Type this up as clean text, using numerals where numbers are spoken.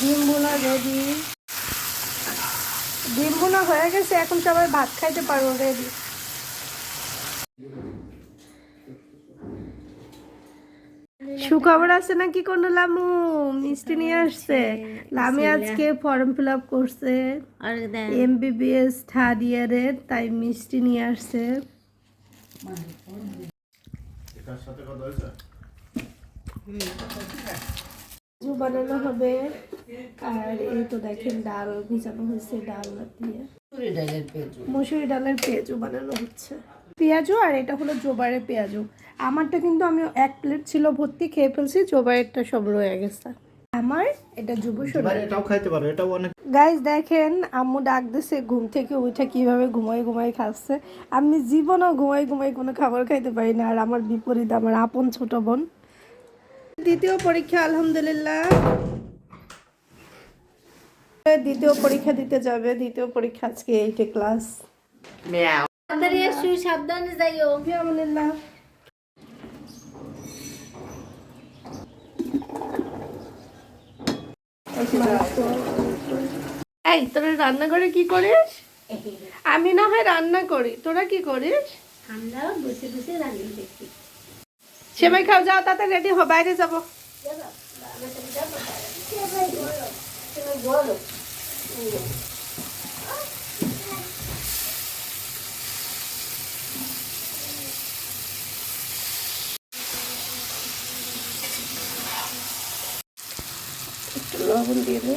ডিম ভুনা রেডি। ডিম ভুনা হয়ে গেছে, এখন সবাই ভাত খাইতে পারো। রেডি। সুখবর আছে নাকি কোনো লামু? মিষ্টি নিয়ে আসছে। লামি আজকে ফর্ম ফিল আপ করছে MBBS থার্ড ইয়ারের, তাই মিষ্টি নিয়ে আসছে। বানানো হবে। আর এই তো দেখেন ডাল ভিজানো হয়েছে, ডাল দিয়ে মসুরি ডালের পেঁয়াজু বানানো হচ্ছে। পেঁয়াজু, আর এটা হলো জোবারের পেঁয়াজু। আমারটা কিন্তু আমি 1 প্লেট ছিল ভর্তি, খেয়ে ফেলছি। জোবারেরটা সব রয়ে গেছে আমার। এটা যুব শরীর, এটাও খাইতে পারো, এটাও অনেক। গাইস দেখেন আম্মু ডাক দিছে ঘুম থেকে উঠে, কিভাবে ঘুমাই ঘুমাই খাচ্ছে। আমি জীবনও ঘুমাই ঘুমাই কোনো খাবার খাইতে পারি না। আর আমার বিপরীত আমার আপন ছোট বোন। দ্বিতীয় পরীক্ষা আলহামদুলিল্লাহ, দ্বিতীয় পরীক্ষা দিতে যাবে। দ্বিতীয় পরীক্ষা আজকে 8 ক্লাস। সাবধানে যাইও। আলহামদুলিল্লাহ। এই তোরা রান্না করে কি করিস? আমি না হয় রান্না করি, তোরা কি করিস? আমরা বসে বসে রান্না দেখি। সেমাই খাও, যাও তাতে রেডি হো, বাইরে যাবো। একটু লবণ দিয়ে দে।